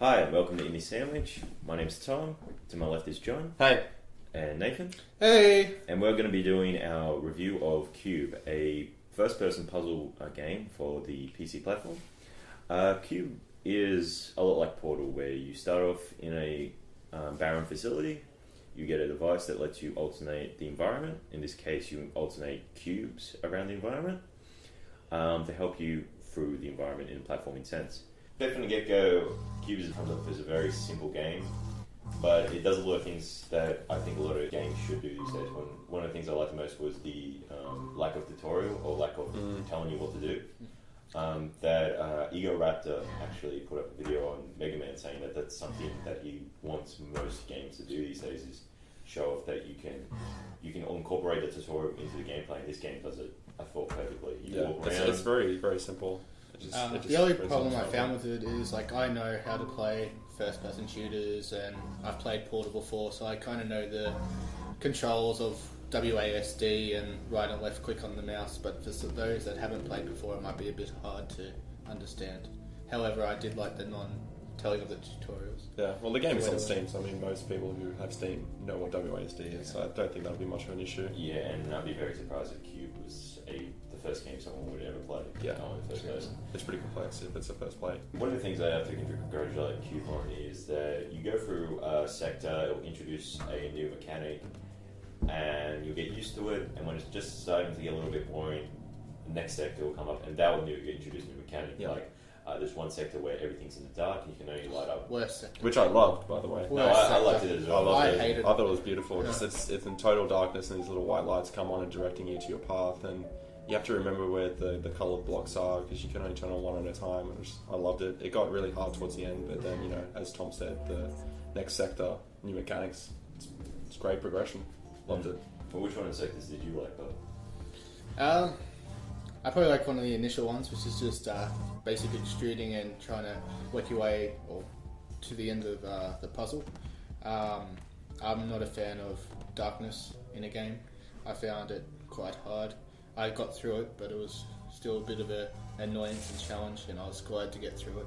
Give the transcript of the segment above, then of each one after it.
Hi, and welcome to Indie Sandwich. My name's Tom. To my left is John. Hey. And Nathan. Hey! And we're going to be doing our review of Q.U.B.E, a first-person puzzle game for the PC platform. Q.U.B.E is a lot like Portal, where you start off in a barren facility. You get a device that lets you alternate the environment. In this case, you alternate cubes around the environment to help you through the environment in a platforming sense. But from the get-go, Q.U.B.E comes off as a very simple game, but it does a lot of things that I think a lot of games should do these days. One of the things I liked the most was the lack of tutorial or lack of telling you what to do. Ego Raptor actually put up a video on Mega Man saying that that's something that he wants most games to do these days, is show off that you can incorporate the tutorial into the gameplay, and this game does it, I thought, perfectly. You walk around. It's very, very simple. The only problem I found with it is, like, I know how to play first-person shooters, and I've played Portal before, so I kind of know the controls of WASD and right and left click on the mouse, but for those that haven't played before, it might be a bit hard to understand. However, I did like the non-telling of the tutorials. Yeah, well, the game is on Steam, so I mean, most people who have Steam know what WASD is, so I don't think that'll be much of an issue. Yeah, and I'd be very surprised if Q.U.B.E was the first game someone would ever play. Yeah, first person. It's pretty complex if it's a first play. One of the things I have to congratulate Q.U.B.E on is that you go through a sector, it'll introduce a new mechanic, and you'll get used to it, and when it's just starting to get a little bit boring, the next sector will come up, and that will introduce a new mechanic. Yeah. Like, there's one sector where everything's in the dark, and you can only light up. Worst sector. Which I loved, by the way. No, I liked it as well. I hated it. I thought it was beautiful. Yeah. It's in total darkness, and these little white lights come on and directing you to your path, and you have to remember where the coloured blocks are, because you can only turn on one at a time. And I loved it. It got really hard towards the end, but then, you know, as Tom said, the next sector, new mechanics, it's great progression. Loved it. Well, which one of the sectors did you like, though? I probably like one of the initial ones, which is just basic extruding and trying to work your way to the end of the puzzle. I'm not a fan of darkness in a game. I found it quite hard. I got through it, but it was still a bit of an annoyance and challenge, and I was glad to get through it.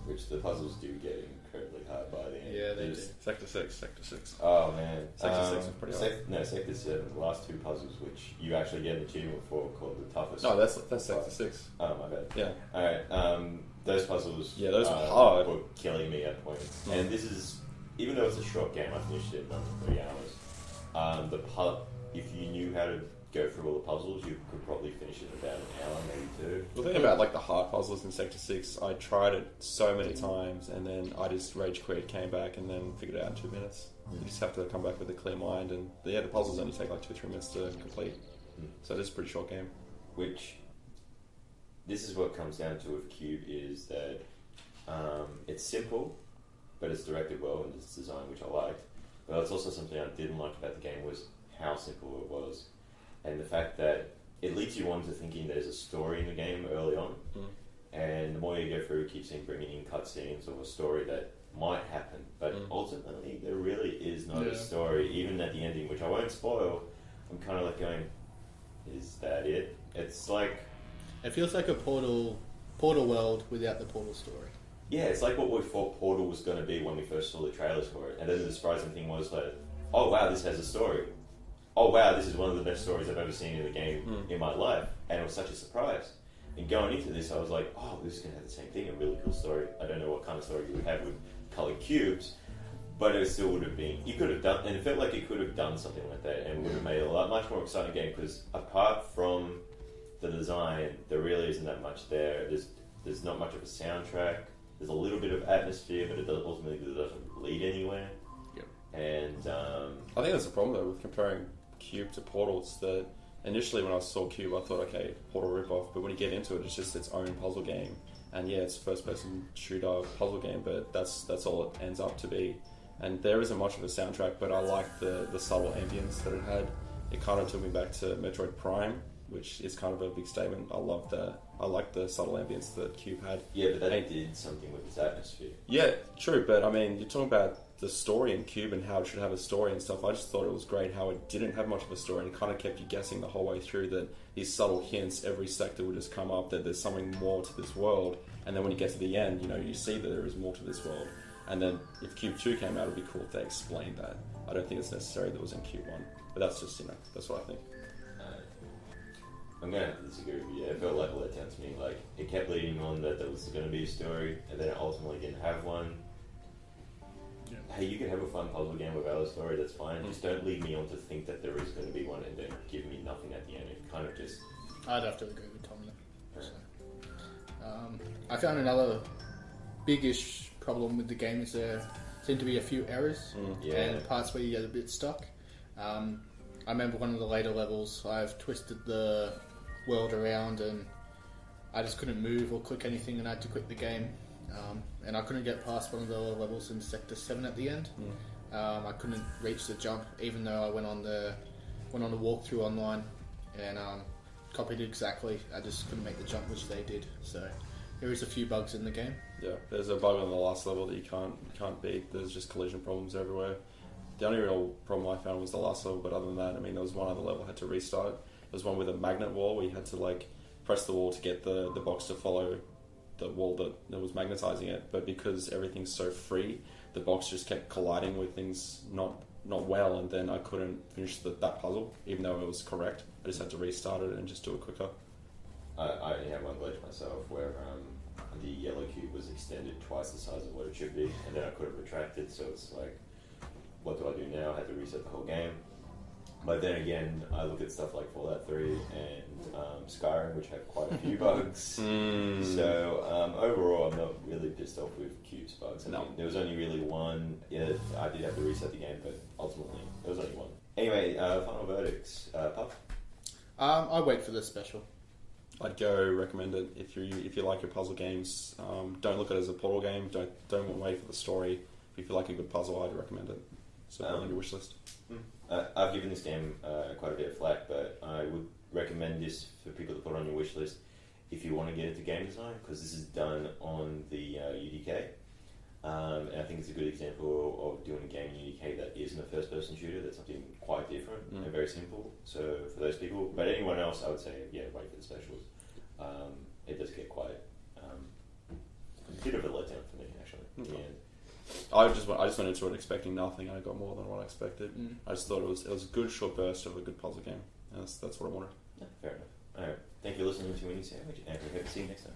Which the puzzles do get incredibly hard by the end. Yeah, they do. Sector 6. Oh, man. Sector 6 is pretty hard. Sector 7, the last two puzzles, which you actually get an achievement for, called the toughest. No, that's Sector 6. Oh, my bad. Yeah. Alright, those puzzles those were hard. Were killing me at points. And this is, even though it's a short game, I finished it in under 3 hours. If you knew how to go through all the puzzles, you could probably finish it in about an hour, maybe 2. The thing about like the hard puzzles in Sector 6, I tried it so many times, and then I just rage quit, came back, and then figured it out in 2 minutes. You just have to come back with a clear mind, and the puzzles only take like 2-3 minutes to complete. So it is a pretty short game. Which, this is what comes down to with Q.U.B.E is that it's simple, but it's directed well in its design, which I liked. But that's also something I didn't like about the game, was how simple it was. And the fact that it leads you on to thinking there's a story in the game early on, and the more you go through, it keeps bringing in cutscenes or a story that might happen, but ultimately there really is not a story. Even at the ending, which I won't spoil, I'm kind of like going, is that it? It's like, it feels like a Portal world without the Portal story. Yeah, it's like what we thought Portal was going to be when we first saw the trailers for it, and then the surprising thing was that, oh wow, this has a story. Oh wow, this is one of the best stories I've ever seen in a game in my life, and it was such a surprise. And going into this, I was like, oh, this is going to have the same thing, a really cool story. I don't know what kind of story you would have with coloured cubes, but it still would have been, you could have done, and it felt like you could have done something like that, and would have made a much more exciting game, because apart from the design, there really isn't that much there. There's not much of a soundtrack. There's a little bit of atmosphere, but it ultimately doesn't lead anywhere. Yep. And I think that's the problem though with comparing Q.U.B.E to Portal. It's that initially when I saw Q.U.B.E, I thought, okay, Portal ripoff, but when you get into it, it's just its own puzzle game. And yeah, it's a first-person shooter puzzle game, but that's all it ends up to be. And there isn't much of a soundtrack, but I like the subtle ambience that it had. It kind of took me back to Metroid Prime, which is kind of a big statement. I like the subtle ambience that Q.U.B.E had. Yeah, but that did something with its atmosphere. Yeah, true, but I mean, you're talking about the story in Q.U.B.E and how it should have a story and stuff. I just thought it was great how it didn't have much of a story and kind of kept you guessing the whole way through, that these subtle hints, every sector would just come up, that there's something more to this world, and then when you get to the end, you know, you see that there is more to this world. And then if Cube 2 came out, it'd be cool if they explained that. I don't think it's necessary that it was in Cube 1. But that's just, that's what I think. I'm going to have to disagree with you. It felt like a letdown to me. Like, it kept leading on that there was going to be a story, and then it ultimately didn't have one. Yeah. Hey, you can have a fun puzzle game without a story, that's fine. Just don't lead me on to think that there is going to be one and then give me nothing at the end. It kind of just... I'd have to agree with Tom there. So, I found another big-ish problem with the game is there seem to be a few errors and parts where you get a bit stuck. I remember one of the later levels, I've twisted the world around and I just couldn't move or click anything and I had to quit the game. And I couldn't get past one of the levels in Sector 7 at the end. I couldn't reach the jump even though I went on the walkthrough online and copied it exactly. I just couldn't make the jump which they did. So there is a few bugs in the game. Yeah, there's a bug on the last level that you can't beat. There's just collision problems everywhere. The only real problem I found was the last level, but other than that, I mean, there was one other level I had to restart. There was one with a magnet wall where you had to like press the wall to get the box to follow the wall that was magnetizing it, but because everything's so free, the box just kept colliding with things not well, and then I couldn't finish that puzzle, even though it was correct. I just had to restart it and just do it quicker. I only had one glitch myself where the yellow cube was extended twice the size of what it should be, and then I couldn't retract it, so it's like, what do I do now? I had to reset the whole game. But then again, I look at stuff like Fallout 3 and Skyrim, which have quite a few bugs. So overall, I'm not really pissed off with Q.U.B.E.'s bugs. I mean, there was only really one. Yeah, I did have to reset the game, but ultimately, there was only one. Anyway, final verdicts. Puff? I wait for the special. I'd go recommend it if you like your puzzle games. Don't look at it as a Portal game. Don't wait for the story. If you like a good puzzle, I'd recommend it. So put it on your wish list. I've given this game quite a bit of flack, but I would recommend this for people to put on your wish list if you want to get into game design, because this is done on the UDK. And I think it's a good example of doing a game in UDK that isn't a first-person shooter. That's something quite different and very simple. So for those people, but anyone else, I would say, yeah, wait for the specials. It does get quite a bit of a letdown for me, actually. In the end. I just went into it expecting nothing, and I got more than what I expected. I just thought it was a good short burst of a good puzzle game. That's what I wanted. Yeah, fair enough. All right, thank you for listening to Winnie Sandwich, and we hope to see you next time.